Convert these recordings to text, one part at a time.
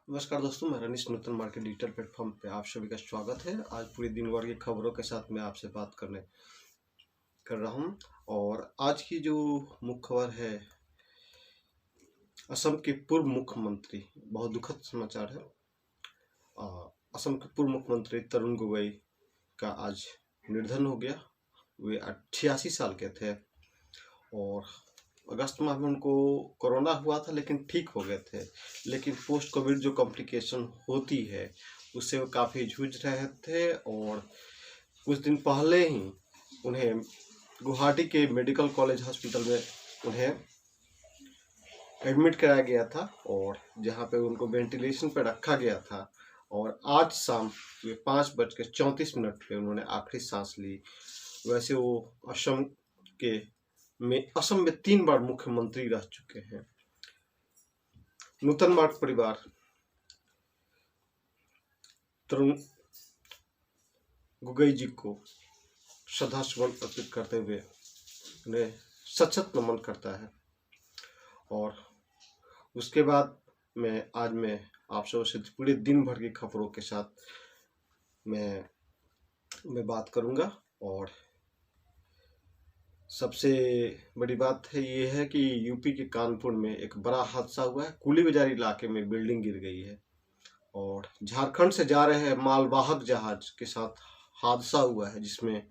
नमस्कार दोस्तों, मैं रनीश नूतन मार्केट डिजिटल प्लेटफॉर्म पे आप सभी का स्वागत है। आज पूरे दिन भर की खबरों के साथ मैं आपसे बात कर रहा हूं। और आज की जो मुख्य खबर है, असम के पूर्व मुख्यमंत्री, बहुत दुखद समाचार है। असम के पूर्व मुख्यमंत्री तरुण गोगोई का आज निधन हो गया। वे 88 साल के थे और अगस्त माह में उनको कोरोना हुआ था, लेकिन ठीक हो गए थे। लेकिन पोस्ट कोविड जो कॉम्प्लिकेशन होती है उससे वो काफ़ी जूझ रहे थे और कुछ दिन पहले ही उन्हें गुवाहाटी के मेडिकल कॉलेज हॉस्पिटल में उन्हें एडमिट कराया गया था और जहां पे उनको वेंटिलेशन पर रखा गया था। और आज शाम 5:34 पे उन्होंने आखिरी सांस ली। वैसे वो असम में 3 बार मुख्यमंत्री रह चुके हैं। नूतन मार्ग परिवार तरुण गोगोई जी को श्रद्धासुमन अर्पित करते हुए उन्हें सशक्त नमन करता है। और उसके बाद मैं आप सबसे पूरे दिन भर की खबरों के साथ मैं बात करूंगा। और सबसे बड़ी बात है ये है कि यूपी के कानपुर में एक बड़ा हादसा हुआ है। कुली बाजार इलाके में बिल्डिंग गिर गई है और झारखंड से जा रहे हैं मालवाहक जहाज के साथ हादसा हुआ है, जिसमें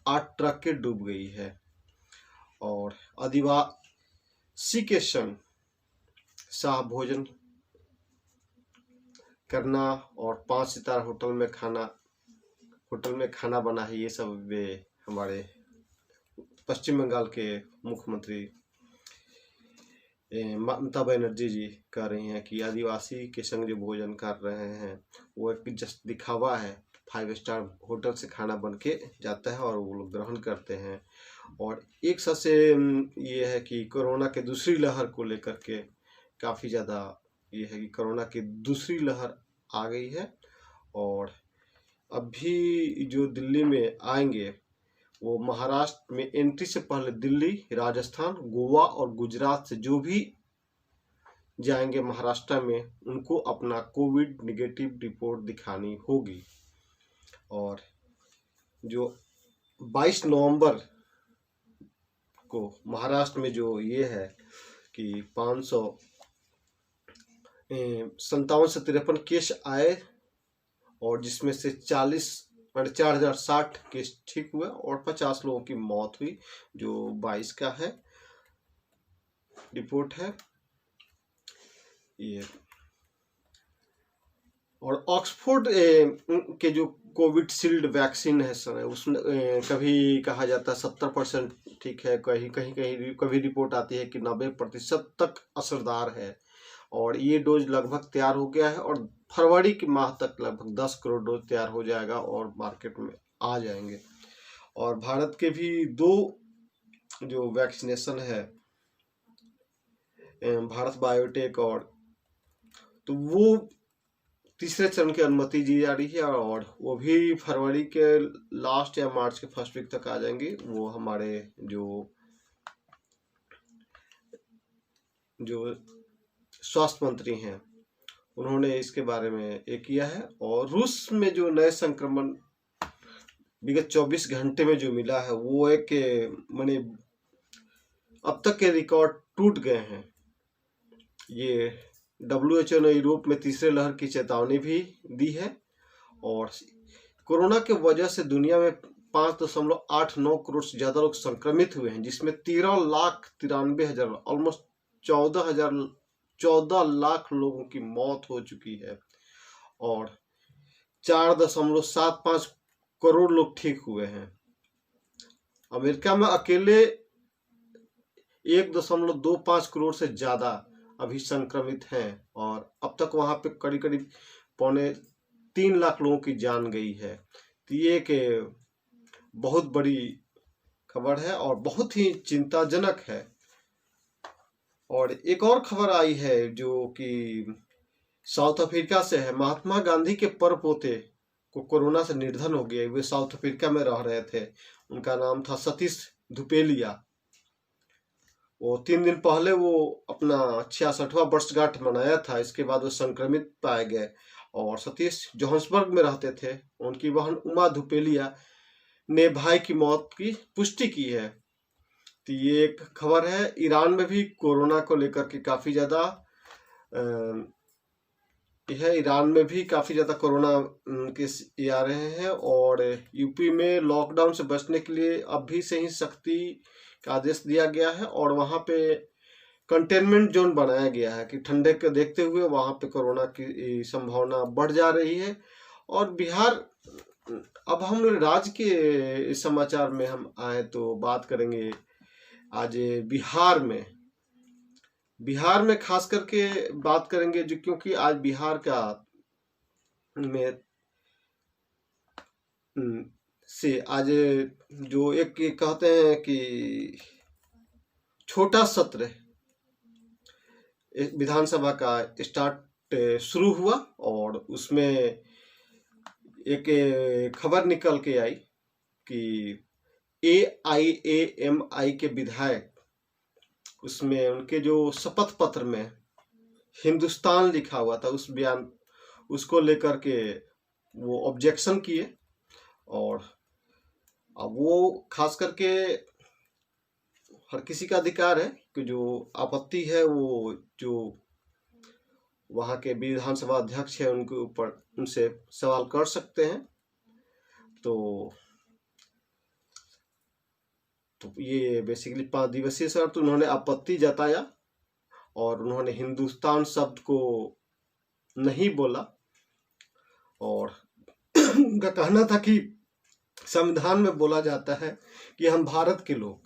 8 ट्रकें डूब गई है। और आदिवासी के संग शाह भोजन करना और 5 सितारा होटल में खाना बना है, ये सब वे हमारे पश्चिम बंगाल के मुख्यमंत्री ममता बनर्जी जी कह रही हैं कि आदिवासी के संग जो भोजन कर रहे हैं वो एक जस्ट दिखावा है। 5 स्टार होटल से खाना बन के जाता है और वो लोग ग्रहण करते हैं। और एक साथ से ये है कि कोरोना के दूसरी लहर को लेकर के काफ़ी ज़्यादा ये है कि कोरोना की दूसरी लहर आ गई है। और अभी जो दिल्ली में आएंगे वो महाराष्ट्र में एंट्री से पहले दिल्ली, राजस्थान, गोवा और गुजरात से जो भी जाएंगे महाराष्ट्र में, उनको अपना कोविड निगेटिव रिपोर्ट दिखानी होगी। और जो 22 नवंबर को महाराष्ट्र में जो ये है कि 557 से 53 केस आए और जिसमें से 4060 केस ठीक हुए और 50 लोगों की मौत हुई, जो 22 का है रिपोर्ट है ये। और ऑक्सफोर्ड के जो कोविडशील्ड वैक्सीन है सर, उसमें कभी कहा जाता है 70% ठीक है, कभी रिपोर्ट आती है कि 90% तक असरदार है। और ये डोज लगभग तैयार हो गया है और फरवरी के माह तक लगभग 10 करोड़ डोज तैयार हो जाएगा और मार्केट में आ जाएंगे। और भारत के भी 2 जो वैक्सीनेशन है, भारत बायोटेक और, तो वो तीसरे चरण की अनुमति दी जा रही है और वो भी फरवरी के लास्ट या मार्च के फर्स्ट वीक तक आ जाएंगी। वो हमारे जो स्वास्थ्य मंत्री हैं उन्होंने इसके बारे में एक किया है। और रूस में जो नए संक्रमण विगत 24 घंटे में जो मिला है वो एक माने अब तक के रिकॉर्ड टूट गए हैं। ये WHO ने यूरोप में तीसरे लहर की चेतावनी भी दी है। और कोरोना के वजह से दुनिया में 5.89 करोड़ से ज़्यादा लोग संक्रमित हुए हैं, जिसमें 13,93,000 ऑलमोस्ट 14 लाख लोगों की मौत हो चुकी है और 4.75 करोड़ लोग ठीक हुए हैं। अमेरिका में अकेले 1.25 करोड़ से ज़्यादा अभी संक्रमित हैं और अब तक वहां पे करीब 2.25 लाख लोगों की जान गई है। तो ये एक बहुत बड़ी खबर है और बहुत ही चिंताजनक है। और एक और खबर आई है जो कि साउथ अफ्रीका से है। महात्मा गांधी के परपोते को कोरोना से निधन हो गया। वे साउथ अफ्रीका में रह रहे थे, उनका नाम था सतीश धुपेलिया। वो 3 दिन पहले वो अपना 66वां वर्षगांठ मनाया था। इसके बाद वो संक्रमित पाए गए और सतीश जोहान्सबर्ग में रहते थे। उनकी बहन उमा धुपेलिया ने भाई की मौत की पुष्टि की है। तो ये एक खबर है। ईरान में भी कोरोना को लेकर के काफी ज्यादा ईरान में भी काफी ज्यादा कोरोना केस ये आ रहे हैं और यूपी में लॉकडाउन से बचने के लिए अभी से ही सख्ती का आदेश दिया गया है और वहां पे कंटेनमेंट जोन बनाया गया है कि ठंडे को देखते हुए वहां पे कोरोना की संभावना बढ़ जा रही है। और बिहार, अब हम राज्य के समाचार में हम आए तो बात करेंगे आज बिहार में खास करके बात करेंगे जो, क्योंकि आज बिहार का में से आज जो एक कहते हैं कि छोटा सत्र विधानसभा का स्टार्ट शुरू हुआ और उसमें एक खबर निकल के आई कि AIAMI के विधायक, उसमें उनके जो शपथ पत्र में हिंदुस्तान लिखा हुआ था, उस बयान उसको लेकर के वो ऑब्जेक्शन किए। और अब वो खास करके हर किसी का अधिकार है कि जो आपत्ति है वो जो वहाँ के विधानसभा अध्यक्ष है उनके ऊपर उनसे सवाल कर सकते हैं। तो ये बेसिकली 5 दिवसीय सत्र, तो उन्होंने आपत्ति जताया और उन्होंने हिंदुस्तान शब्द को नहीं बोला और उनका कहना था कि संविधान में बोला जाता है कि हम भारत के लोग,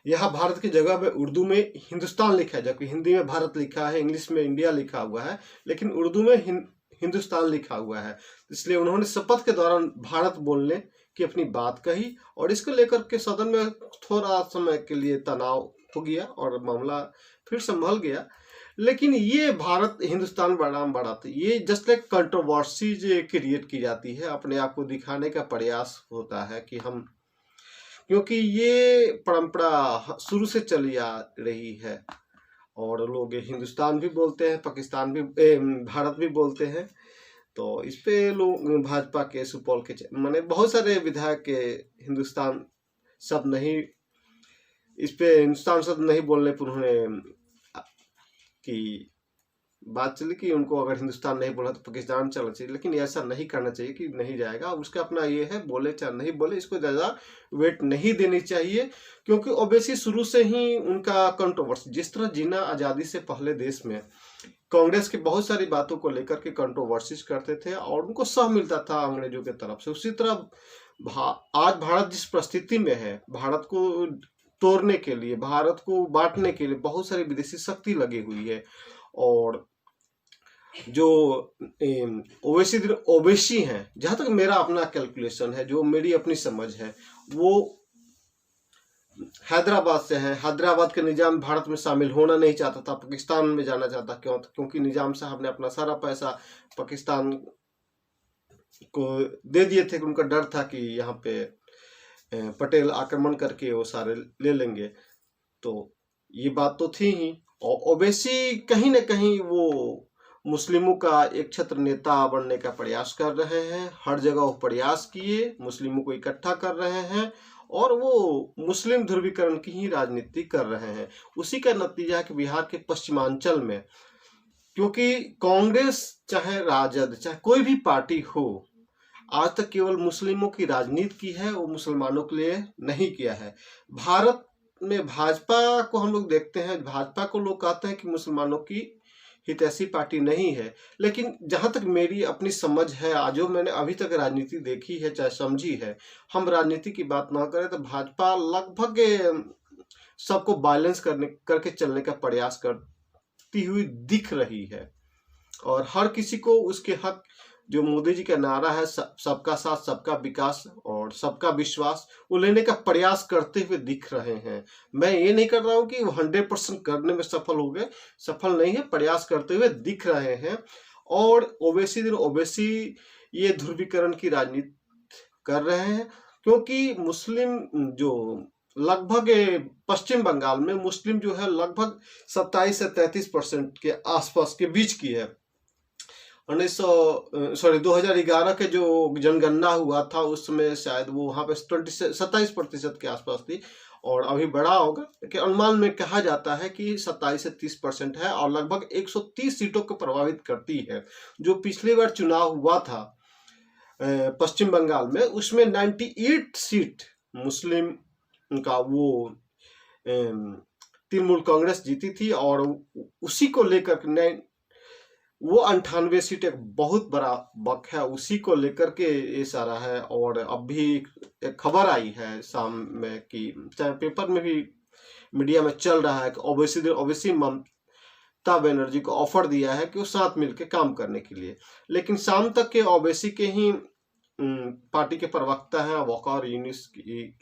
यहाँ भारत की जगह में उर्दू में हिंदुस्तान लिखा है, जबकि हिंदी में भारत लिखा है, इंग्लिश में इंडिया लिखा हुआ है, लेकिन उर्दू में हिंदुस्तान लिखा हुआ है। इसलिए उन्होंने शपथ के दौरान भारत बोलने की अपनी बात कही और इसको लेकर के सदन में थोड़ा समय के लिए तनाव हो गया और मामला फिर संभल गया। लेकिन ये भारत हिंदुस्तान बड़ा तो ये जस्ट एक कंट्रोवर्सी जो क्रिएट की जाती है, अपने आप को दिखाने का प्रयास होता है कि हम, क्योंकि ये परंपरा शुरू से चली आ रही है और लोग हिंदुस्तान भी बोलते हैं, पाकिस्तान भी भारत भी बोलते हैं। तो इस पे लोग भाजपा के सुपौल के माने बहुत सारे विधायक के हिंदुस्तान शब्द नहीं, इस पे हिंदुस्तान शब्द नहीं बोलने पर उन्होंने की बात चली कि उनको अगर हिंदुस्तान नहीं बोला तो पाकिस्तान चलना चाहिए, लेकिन ऐसा नहीं करना चाहिए कि नहीं जाएगा। उसका अपना ये है, बोले चाहे नहीं बोले, इसको ज़्यादा वेट नहीं देनी चाहिए क्योंकि ओबीसी शुरू से ही उनका कंट्रोवर्सी, जिस तरह जीना आज़ादी से पहले देश में कांग्रेस की बहुत सारी बातों को लेकर के कंट्रोवर्सीज करते थे और उनको सह मिलता था अंग्रेजों की तरफ से, उसी तरह आज भारत जिस परिस्थिति में है, भारत को तोड़ने के लिए, भारत को बांटने के लिए बहुत सारी विदेशी शक्ति लगी हुई है। और जो ओवैसी हैं, जहां तक मेरा अपना कैलकुलेशन है, जो मेरी अपनी समझ है, वो हैदराबाद से हैं। हैदराबाद के निजाम भारत में शामिल होना नहीं चाहता था, पाकिस्तान में जाना चाहता। क्योंकि निजाम साहब ने अपना सारा पैसा पाकिस्तान को दे दिए थे, उनका डर था कि यहाँ पे पटेल आक्रमण करके वो सारे ले लेंगे। तो ये बात तो थी ही। और ओवैसी कहीं ना कहीं वो मुस्लिमों का एक छत्र नेता बनने का प्रयास कर रहे हैं। हर जगह वो प्रयास किए, मुस्लिमों को इकट्ठा कर रहे हैं और वो मुस्लिम ध्रुवीकरण की ही राजनीति कर रहे हैं। उसी का नतीजा है कि बिहार के पश्चिमांचल में, क्योंकि कांग्रेस चाहे राजद चाहे कोई भी पार्टी हो, आज तक केवल मुस्लिमों की राजनीति की है, वो मुसलमानों के लिए नहीं किया है। भारत में भाजपा को हम लोग देखते हैं, भाजपा को लोग कहते हैं कि मुसलमानों की हितैषी पार्टी नहीं है, लेकिन जहां तक मेरी अपनी समझ है, आज जो मैंने अभी तक राजनीति देखी है चाहे समझी है, हम राजनीति की बात ना करें तो भाजपा लगभग सबको बैलेंस करके चलने का प्रयास करती हुई दिख रही है और हर किसी को उसके हक, जो मोदी जी का नारा है सबका साथ सबका विकास और सबका विश्वास, वो लेने का प्रयास करते हुए दिख रहे हैं। मैं ये नहीं कर रहा हूँ कि वो 100% करने में सफल हो गए, सफल नहीं है, प्रयास करते हुए दिख रहे हैं। और ओवैसी ये ध्रुवीकरण की राजनीति कर रहे हैं, क्योंकि मुस्लिम जो लगभग पश्चिम बंगाल में मुस्लिम जो है लगभग 27 से 33% के आसपास के बीच की है। 2011 के जो जनगणना हुआ था उसमें शायद वो वहाँ पे 27% के आसपास थी, और अभी बढ़ा होगा कि अनुमान में कहा जाता है कि 27 से 30% है, और लगभग 130 सीटों को प्रभावित करती है। जो पिछली बार चुनाव हुआ था पश्चिम बंगाल में, उसमें 98 सीट मुस्लिम का वो तृणमूल कांग्रेस जीती थी, और उसी को लेकर वो 98 सीट एक बहुत बड़ा बक है, उसी को लेकर के ये सारा है। और अब भी एक खबर आई है शाम में कि चाहे पेपर में भी मीडिया में चल रहा है कि ओवैसी ममता बनर्जी को ऑफर दिया है कि वो साथ मिलकर काम करने के लिए। लेकिन शाम तक के ओवैसी के ही पार्टी के प्रवक्ता हैं वकार यूनिस की,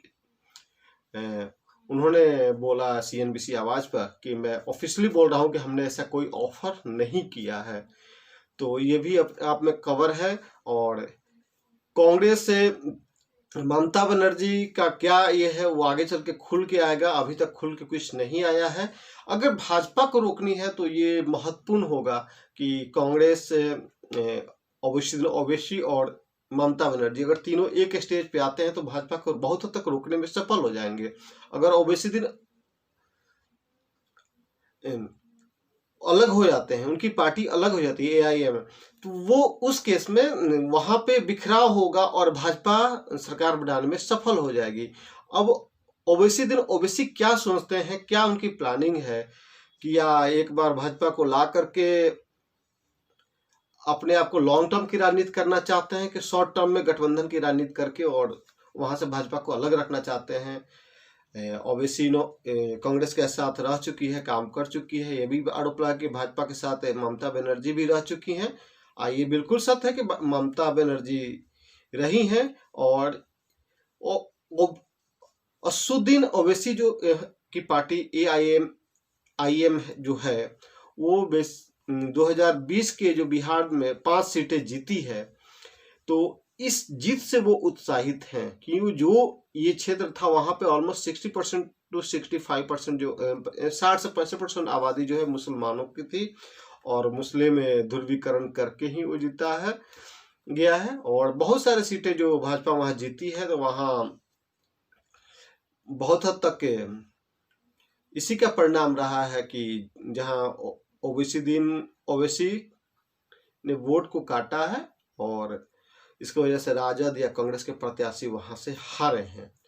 उन्होंने बोला CNBC आवाज पर कि मैं ऑफिशियली बोल रहा हूं कि हमने ऐसा कोई ऑफर नहीं किया है। तो ये भी आप में कवर है। और कांग्रेस से ममता बनर्जी का क्या ये है वो आगे चल के खुल के आएगा, अभी तक खुल के कुछ नहीं आया है। अगर भाजपा को रोकनी है तो ये महत्वपूर्ण होगा कि कांग्रेस ओवैसी और ममता बनर्जी अगर तीनों एक स्टेज पे आते हैं तो भाजपा को बहुत हद तक रोकने में सफल हो जाएंगे। अगर ओवैसी दिन अलग हो जाते हैं, उनकी पार्टी अलग हो जाती है AIM, तो वो उस केस में वहां पे बिखराव होगा और भाजपा सरकार बनाने में सफल हो जाएगी। अब ओवैसी क्या सोचते हैं, क्या उनकी प्लानिंग है कि या एक बार भाजपा को ला करके अपने आप को लॉन्ग टर्म की राजनीति करना चाहते हैं कि शॉर्ट टर्म में गठबंधन की राजनीति करके और वहां से भाजपा को अलग रखना चाहते हैं। ओवैसी कांग्रेस के साथ रह चुकी है, काम कर चुकी है, ये भी आरोप लगा कि भाजपा के साथ ममता बनर्जी भी रह चुकी हैं। ये बिल्कुल सत्य है कि ममता बनर्जी रही हैं, और असुद्दीन ओवैसी जो की पार्टी AIM जो है वो 2020 के जो बिहार में 5 सीटें जीती है, तो इस जीत से वो उत्साहित हैं कि जो ये क्षेत्र था वहां पे ऑलमोस्ट 60% टू 65% जो 60 से 65% आबादी जो है मुसलमानों की थी, और मुस्लिम ध्रुवीकरण करके ही वो जीता है गया है। और बहुत सारे सीटें जो भाजपा वहां जीती है, तो वहां बहुत हद तक इसी का परिणाम रहा है कि जहां ओवैसी ने वोट को काटा है, और इसकी वजह से राजद या कांग्रेस के प्रत्याशी वहां से हारे हैं।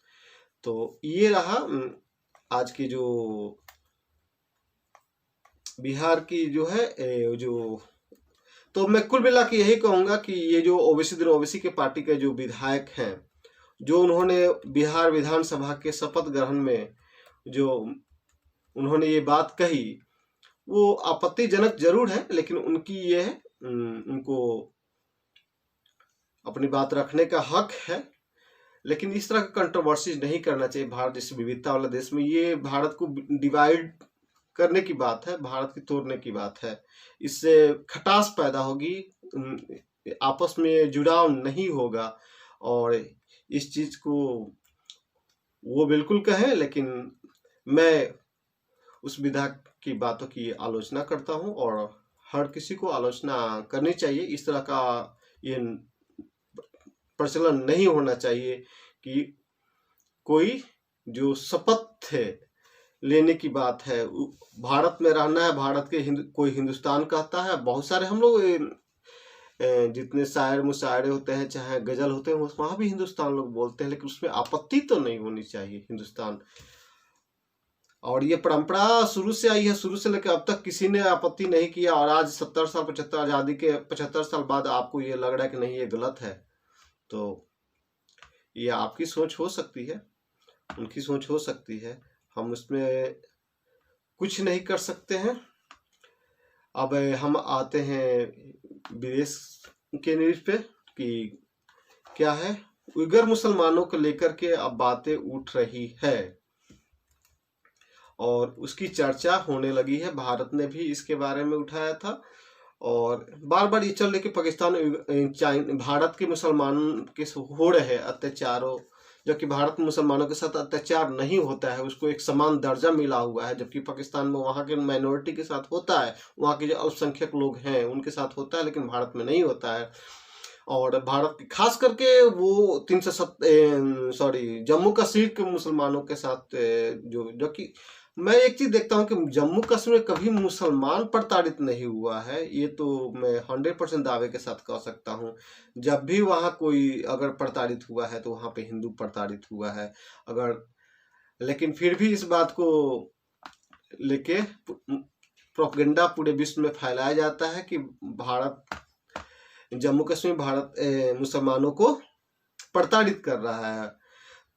तो ये रहा आज की जो बिहार की जो है तो मैं कुल मिला के यही कहूंगा कि ये जो ओवैसी के पार्टी के जो विधायक हैं, जो उन्होंने बिहार विधानसभा के शपथ ग्रहण में जो उन्होंने ये बात कही, वो आपत्तिजनक जरूर है, लेकिन उनकी ये है, उनको अपनी बात रखने का हक है। लेकिन इस तरह का कंट्रोवर्सी नहीं करना चाहिए भारत जैसे विविधता वाले देश में। ये भारत को डिवाइड करने की बात है, भारत की तोड़ने की बात है। इससे खटास पैदा होगी, आपस में जुड़ाव नहीं होगा, और इस चीज को वो बिल्कुल कहें, लेकिन मैं उस विधा की बातों की आलोचना करता हूं, और हर किसी को आलोचना करनी चाहिए। इस तरह का ये प्रचलन नहीं होना चाहिए कि कोई जो शपथ लेने की बात है, भारत में रहना है, भारत के कोई हिंदुस्तान कहता है। बहुत सारे हम लोग जितने शायर मुशायरे होते हैं, चाहे गजल होते हैं, वहां भी हिंदुस्तान लोग बोलते हैं, लेकिन उसमें आपत्ति तो नहीं होनी चाहिए हिंदुस्तान। और ये परंपरा शुरू से आई है, शुरू से लेकर अब तक किसी ने आपत्ति नहीं किया, और आज 70 साल 75 आजादी के 75 साल बाद आपको ये लग रहा है कि नहीं ये गलत है। तो ये आपकी सोच हो सकती है, उनकी सोच हो सकती है, हम उसमें कुछ नहीं कर सकते हैं। अब हम आते हैं विदेश के न्यूज पे कि क्या है, उइगर मुसलमानों को लेकर के अब बातें उठ रही है, और उसकी चर्चा होने लगी है। भारत ने भी इसके बारे में उठाया था, और बार बार ये चल रही कि पाकिस्तान भारत के मुसलमान के हो रहे अत्याचारों जबकि भारत में मुसलमानों के साथ अत्याचार नहीं होता है, उसको एक समान दर्जा मिला हुआ है। जबकि पाकिस्तान में वहाँ के माइनॉरिटी के साथ होता है, वहाँ के जो अल्पसंख्यक लोग हैं उनके साथ होता है, लेकिन भारत में नहीं होता है। और भारत खास करके वो 307 जम्मू कश्मीर के मुसलमानों के साथ जो कि मैं एक चीज देखता हूँ कि जम्मू कश्मीर में कभी मुसलमान प्रताड़ित नहीं हुआ है, ये तो मैं 100% दावे के साथ कह सकता हूँ। जब भी वहाँ कोई अगर प्रताड़ित हुआ है तो वहाँ पे हिंदू प्रताड़ित हुआ है। अगर लेकिन फिर भी इस बात को लेके प्रोपेगेंडा पूरे विश्व में फैलाया जाता है कि भारत जम्मू कश्मीर भारत मुसलमानों को प्रताड़ित कर रहा है।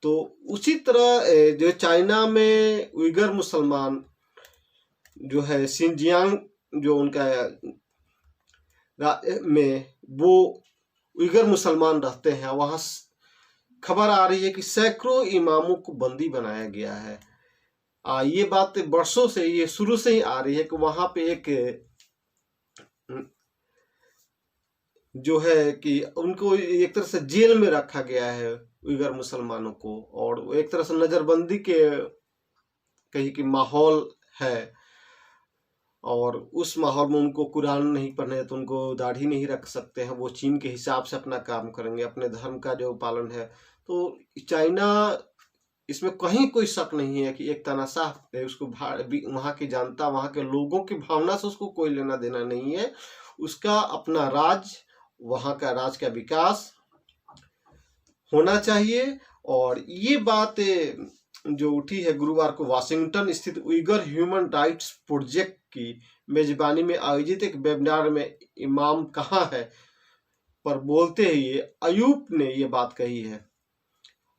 तो उसी तरह जो चाइना में उइगर मुसलमान जो है सिंजियांग जो उनका में वो उइगर मुसलमान रहते हैं, वहाँ खबर आ रही है कि सैकड़ों इमामों को बंदी बनाया गया है। ये बात वर्षों से, ये शुरू से ही आ रही है कि वहाँ पे एक जो है कि उनको एक तरह से जेल में रखा गया है उइगर मुसलमानों को, और एक तरह से नजरबंदी के कहीं की माहौल है। और उस माहौल में उनको कुरान नहीं पढ़ने, तो उनको दाढ़ी नहीं रख सकते हैं, वो चीन के हिसाब से अपना काम करेंगे, अपने धर्म का जो पालन है। तो चाइना, इसमें कहीं कोई शक नहीं है कि एक तानाशाह है, उसको वहाँ की जनता, वहाँ के लोगों की भावना से उसको कोई लेना देना नहीं है। उसका अपना राज, वहाँ का राज का विकास होना चाहिए। और ये बात जो उठी है गुरुवार को वाशिंगटन स्थित उइगर ह्यूमन राइट्स प्रोजेक्ट की मेजबानी में आयोजित एक वेबिनार में इमाम कहाँ है पर बोलते हुए अयूब ने ये बात कही है।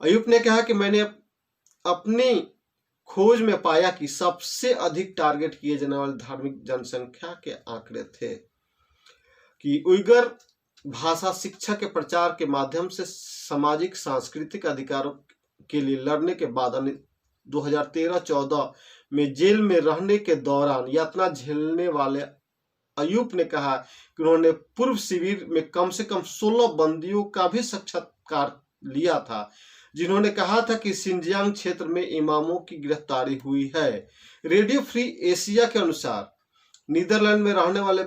अयूब ने कहा कि मैंने अपनी खोज में पाया कि सबसे अधिक टारगेट किए जाने वाले धार्मिक जनसंख्या के आंकड़े थे कि उइगर भाषा शिक्षा के प्रचार के माध्यम से सामाजिक सांस्कृतिक अधिकारों के लिए लड़ने के बाद 2013-14 में जेल में रहने के दौरान यातना झेलने वाले अयूब ने कहा कि उन्होंने पूर्व शिविर में कम से कम 16 बंदियों का भी साक्षात्कार लिया था, जिन्होंने कहा था कि सिंजियांग क्षेत्र में इमामों की गिरफ्तारी हुई है। रेडियो फ्री एशिया के अनुसार नीदरलैंड में रहने वाले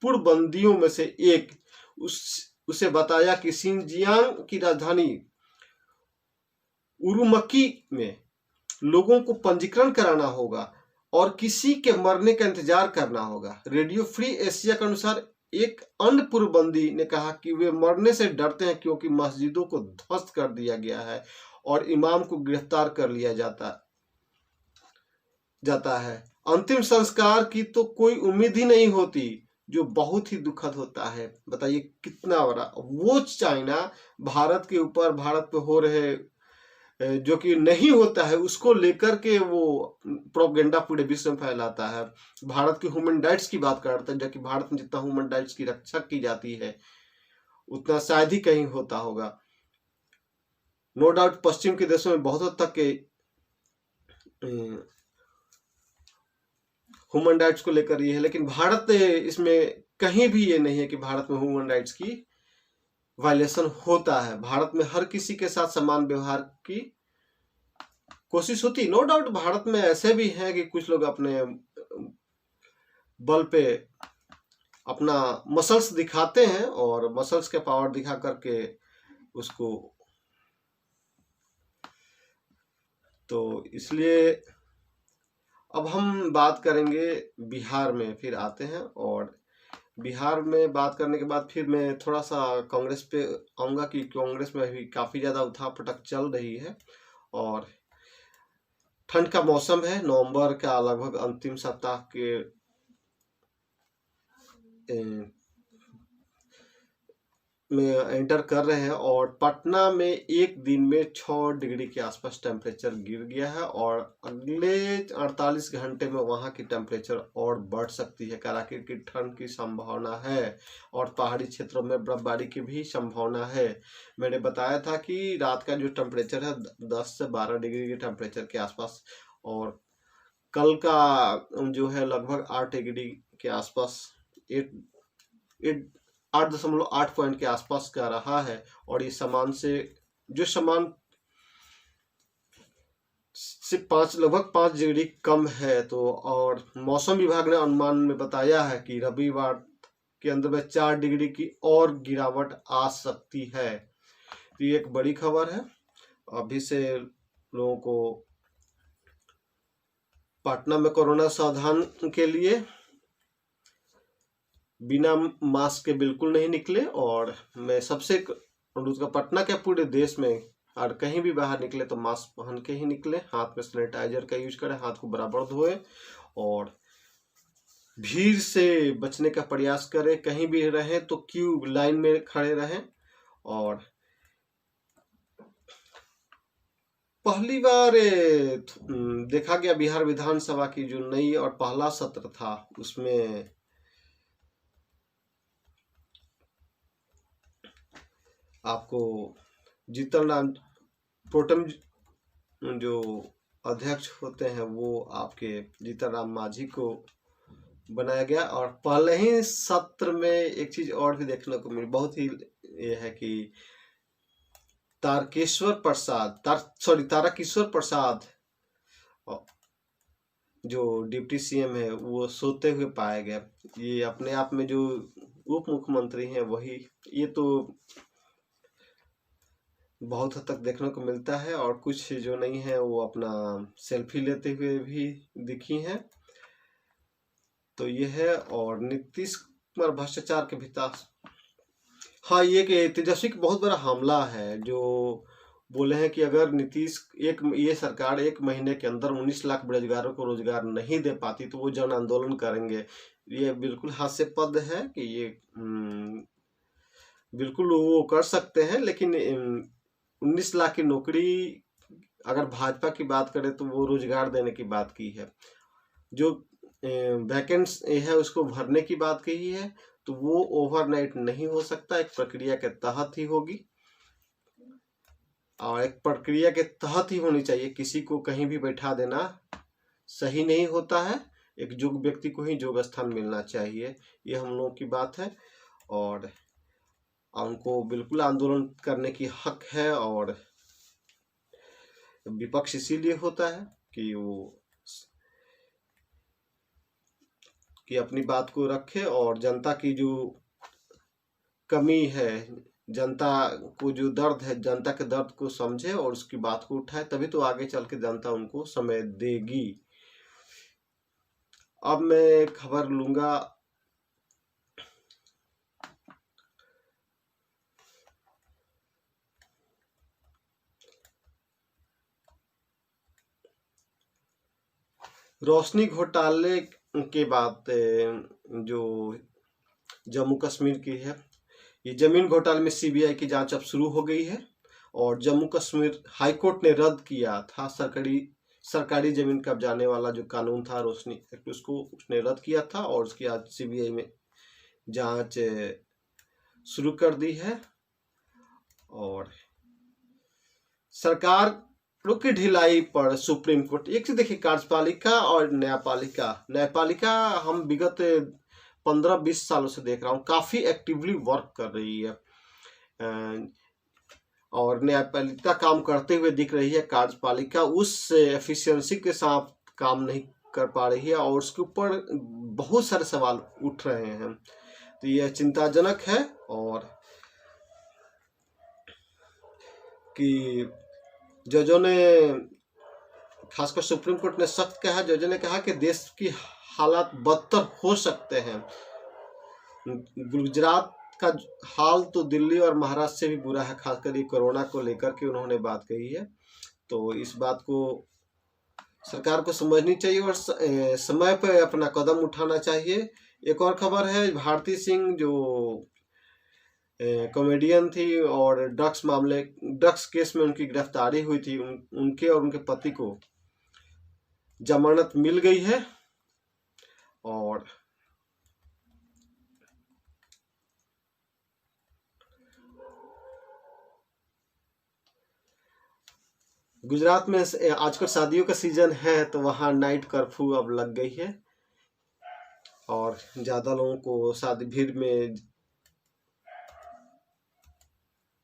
पूर्व बंदियों में से एक उसे बताया कि सिंजियांग की राजधानी उरुमकी में लोगों को पंजीकरण कराना होगा और किसी के मरने का इंतजार करना होगा। रेडियो फ्री एशिया के अनुसार एक अन्य पूर्व बंदी ने कहा कि वे मरने से डरते हैं क्योंकि मस्जिदों को ध्वस्त कर दिया गया है और इमाम को गिरफ्तार कर लिया जाता है। अंतिम संस्कार की तो कोई उम्मीद ही नहीं होती, जो बहुत ही दुखद होता है। बताइए कितना बड़ा वो चाइना भारत के ऊपर, भारत पे हो रहे जो कि नहीं होता है उसको लेकर के वो प्रोपेगेंडा पूरे विश्व में फैलाता है। भारत की ह्यूमन राइट्स की बात करता है, जबकि भारत में जितना ह्यूमन राइट्स की रक्षा की जाती है उतना शायद ही कहीं होता होगा। नो डाउट पश्चिम के देशों में बहुत हद तक के ह्यूमन राइट्स को लेकर ये है, लेकिन भारत इसमें कहीं भी ये नहीं है कि भारत में ह्यूमन राइट्स की वायलेशन होता है। भारत में हर किसी के साथ समान व्यवहार की कोशिश होती। नो डाउट भारत में ऐसे भी हैं कि कुछ लोग अपने बल पे अपना मसल्स दिखाते हैं और मसल्स के पावर दिखा करके उसको, तो इसलिए अब हम बात करेंगे बिहार में, फिर आते हैं। और बिहार में बात करने के बाद फिर मैं थोड़ा सा कांग्रेस पे आऊँगा कि कांग्रेस में भी काफ़ी ज़्यादा उठापटक चल रही है और ठंड का मौसम है। नवंबर का लगभग अंतिम सप्ताह के में एंटर कर रहे हैं और पटना में एक दिन में 6 डिग्री के आसपास टेम्परेचर गिर गया है और अगले 48 घंटे में वहां की टेम्परेचर और बढ़ सकती है। कड़ाके की ठंड की संभावना है और पहाड़ी क्षेत्रों में बर्फबारी की भी संभावना है। मैंने बताया था कि रात का जो टेम्परेचर है 10 से 12 डिग्री के टेम्परेचर के आसपास, और कल का जो है लगभग 8 डिग्री के आसपास, 8.8 पॉइंट के आसपास का रहा है। और ये सामान से जो सामान से लगभग 5 डिग्री कम है। तो और मौसम विभाग ने अनुमान में बताया है कि रविवार के अंदर में 4 डिग्री की और गिरावट आ सकती है। तो ये एक बड़ी खबर है। अभी से लोगों को पटना में कोरोना सावधान के लिए बिना मास्क के बिल्कुल नहीं निकले। और मैं सबसे अनुरोध का पटना के पूरे देश में और कहीं भी बाहर निकले तो मास्क पहन के ही निकले, हाथ में सैनिटाइजर का यूज करें, हाथ को बराबर धोए और भीड़ से बचने का प्रयास करें। कहीं भी रहें तो क्यू लाइन में खड़े रहें। और पहली बार देखा गया बिहार विधानसभा की जो नई और पहला सत्र था उसमें आपको जीतन राम प्रोटम जो अध्यक्ष होते हैं वो आपके जीतन राम मांझी को बनाया गया। और पहले ही सत्र में एक चीज और भी देखने को मिली, बहुत ही ये है कि तारकिशोर प्रसाद जो डिप्टी सीएम है वो सोते हुए पाया गया। ये अपने आप में जो उप मुख्यमंत्री हैं वही, ये तो बहुत हद तक देखने को मिलता है। और कुछ जो नहीं है वो अपना सेल्फी लेते हुए भी दिखी हैं। तो ये है। और नीतीश कुमार भ्रष्टाचार के भीतर, हाँ, ये कि तेजस्वी का बहुत बड़ा हमला है जो बोले हैं कि अगर ये सरकार 1 महीने के अंदर 19 लाख बेरोजगारों को रोजगार नहीं दे पाती तो वो जन आंदोलन करेंगे। ये बिल्कुल हास्यास्पद है कि ये बिल्कुल वो कर सकते हैं, लेकिन 19 लाख की नौकरी अगर भाजपा की बात करें तो वो रोजगार देने की बात की है। जो वैकेंसी है उसको भरने की बात कही है, तो वो ओवरनाइट नहीं हो सकता, एक प्रक्रिया के तहत ही होगी। और एक प्रक्रिया के तहत ही होनी चाहिए। किसी को कहीं भी बैठा देना सही नहीं होता है। एक योग्य व्यक्ति को ही योग्य स्थान मिलना चाहिए, ये हम लोगों की बात है। और उनको बिल्कुल आंदोलन करने की हक है। और विपक्ष इसीलिए होता है कि वो अपनी बात को रखे और जनता की जो कमी है, जनता को जो दर्द है, जनता के दर्द को समझे और उसकी बात को उठाए, तभी तो आगे चल के जनता उनको समय देगी। अब मैं खबर लूंगा रोशनी घोटाले के बाद जो जम्मू कश्मीर की है, ये जमीन घोटाले में सीबीआई की जांच अब शुरू हो गई है। और जम्मू कश्मीर हाईकोर्ट ने रद्द किया था सरकारी जमीन कब्जाने वाला जो कानून था रोशनी एक्ट, उसको उसने रद्द किया था। और उसकी आज सीबीआई में जांच शुरू कर दी है। और सरकार की ढिलाई पर सुप्रीम कोर्ट, एक से देखिए, कार्यपालिका और न्यायपालिका हम विगत 15-20 सालों से देख रहा हूँ काफी एक्टिवली वर्क कर रही है। और न्यायपालिका काम करते हुए दिख रही है, कार्यपालिका उस एफिशिएंसी के साथ काम नहीं कर पा रही है और उसके ऊपर बहुत सारे सवाल उठ रहे हैं। तो यह चिंताजनक है। और कि जजों ने, खासकर सुप्रीम कोर्ट ने सख्त कहा, जजों ने कहा कि देश की हालात बदतर हो सकते हैं। गुजरात का हाल तो दिल्ली और महाराष्ट्र से भी बुरा है, खासकर ये कोरोना को लेकर के उन्होंने बात कही है। तो इस बात को सरकार को समझनी चाहिए और समय पर अपना कदम उठाना चाहिए। एक और खबर है, भारती सिंह जो कॉमेडियन थी और ड्रग्स केस में उनकी गिरफ्तारी हुई थी, उनके और उनके पति को जमानत मिल गई है। और गुजरात में आजकल शादियों का सीजन है तो वहां नाइट कर्फ्यू अब लग गई है और ज्यादा लोगों को शादी भीड़ में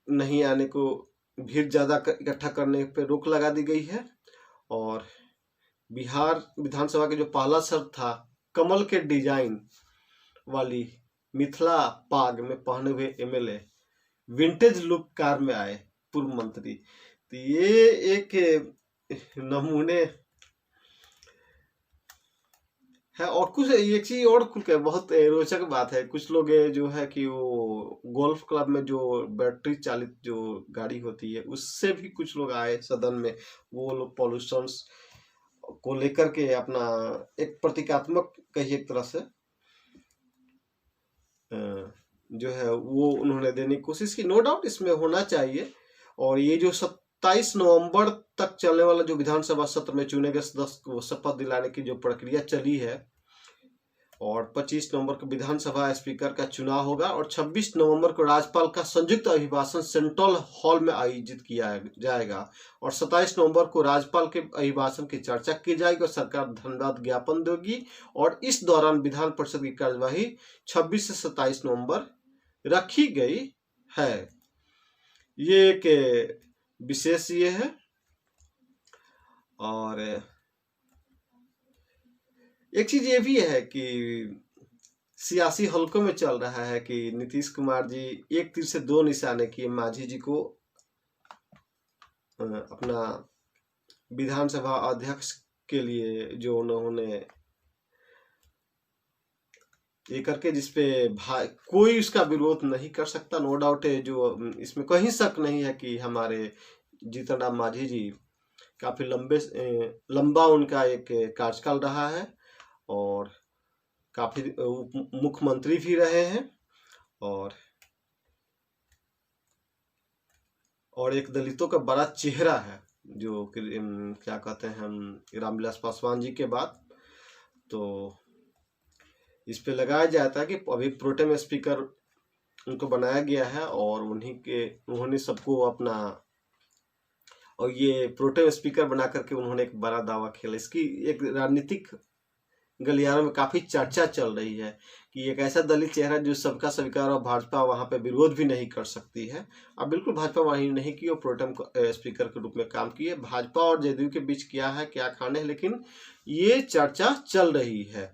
नहीं आने को, भीड़ ज्यादा इकट्ठा करने पे रोक लगा दी गई है। और बिहार विधानसभा के जो पहला शब्द था, कमल के डिजाइन वाली मिथिला पाग में पहने हुए एमएलए विंटेज लुक कार में आए पूर्व मंत्री। तो ये एक नमूने है। और कुछ एक चीज और बहुत रोचक बात है, कुछ लोग जो है कि वो गोल्फ क्लब में जो बैटरी चालित जो गाड़ी होती है उससे भी कुछ लोग आए सदन में। वो लोग पॉल्यूशन को लेकर के अपना एक प्रतीकात्मक कहिए एक तरह से जो है वो उन्होंने देने की कोशिश की। नो डाउट इसमें होना चाहिए। और ये जो 27 नवंबर तक चलने वाला जो विधानसभा सत्र में चुने गए सदस्य को शपथ दिलाने की जो प्रक्रिया चली है, और 25 नवंबर को विधानसभा स्पीकर का चुनाव होगा और 26 नवंबर को राज्यपाल का संयुक्त अभिभाषण सेंट्रल हॉल में आयोजित किया जाएगा और 27 नवंबर को राज्यपाल के अभिभाषण की चर्चा की जाएगी और सरकार धन्यवाद ज्ञापन देगी। और इस दौरान विधान परिषद की कार्यवाही 26 से 27 नवंबर रखी गई है। ये एक विशेष ये है। और एक चीज ये भी है कि सियासी हलकों में चल रहा है कि नीतीश कुमार जी एक तीर से दो निशाने किए मांझी जी को अपना विधानसभा अध्यक्ष के लिए जो उन्होंने ये करके जिसपे कोई उसका विरोध नहीं कर सकता। नो डाउट है, जो इसमें कहीं शक नहीं है कि हमारे जीतन राम मांझी जी काफी लंबा उनका एक कार्यकाल रहा है और काफी मुख्यमंत्री भी रहे हैं और एक दलितों का बड़ा चेहरा है जो क्या कहते हैं हम रामविलास पासवान जी के बाद। तो इस पे लगाया जाता है कि अभी प्रोटेम स्पीकर उनको बनाया गया है और उन्होंने सबको अपना, और ये प्रोटेम स्पीकर बना करके उन्होंने एक बड़ा दावा खेला। इसकी एक राजनीतिक गलियारों में काफी चर्चा चल रही है कि एक ऐसा दलित चेहरा जो सबका स्वीकार और भाजपा वहां पे विरोध भी नहीं कर सकती है। अब बिल्कुल भाजपा वहीं नहीं की और प्रोटेम स्पीकर के रूप में काम किए। भाजपा और जेडीयू के बीच क्या है क्या खाने है, लेकिन ये चर्चा चल रही है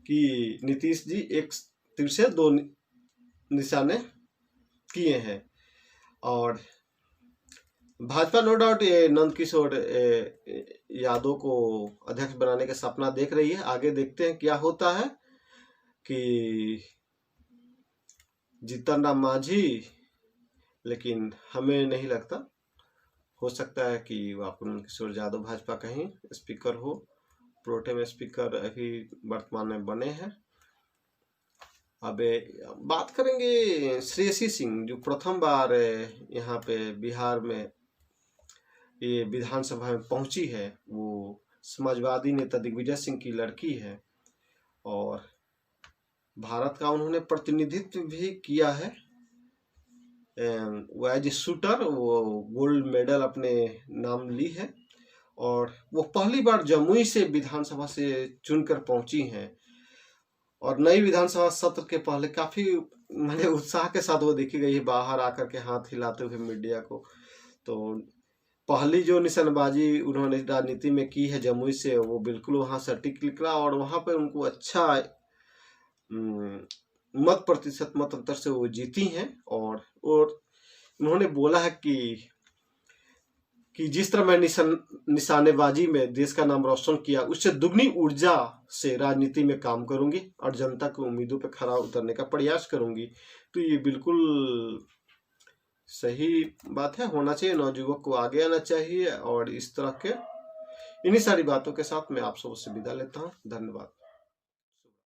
कि नीतीश जी एक तीर से दो निशाने किए हैं। और भाजपा नो डाउट ये नंद किशोर यादव को अध्यक्ष बनाने का सपना देख रही है। आगे देखते हैं क्या होता है कि जीतन राम मांझी, लेकिन हमें नहीं लगता, हो सकता है कि नंद किशोर यादव भाजपा का ही स्पीकर हो। प्रोटेम स्पीकर अभी वर्तमान में बने हैं। अब बात करेंगे श्रेयसी सिंह जो प्रथम बार यहाँ पे बिहार में ये विधानसभा में पहुंची है। वो समाजवादी नेता दिग्विजय सिंह की लड़की है और भारत का उन्होंने प्रतिनिधित्व भी किया है। वो एज ए शूटर वो गोल्ड मेडल अपने नाम ली है और वो पहली बार जमुई से विधानसभा से चुनकर पहुंची हैं। और नई विधानसभा सत्र के पहले काफी मैंने उत्साह के साथ वो देखी गई है बाहर आकर के हाथ हिलाते हुए मीडिया को। तो पहली जो निशानबाजी उन्होंने राजनीति में की है जमुई से, वो बिल्कुल वहां सटीक निकला और वहां पर उनको अच्छा मत प्रतिशत मत अंतर से वो जीती हैं। और उन्होंने बोला है कि जिस तरह मैं निशानेबाजी में देश का नाम रोशन किया, उससे दुगनी ऊर्जा से राजनीति में काम करूंगी और जनता की उम्मीदों पर खरा उतरने का प्रयास करूंगी। तो ये बिल्कुल सही बात है, होना चाहिए, नवयुवक को आगे आना चाहिए। और इस तरह के इन्हीं सारी बातों के साथ मैं आप सबसे विदा लेता हूँ। धन्यवाद।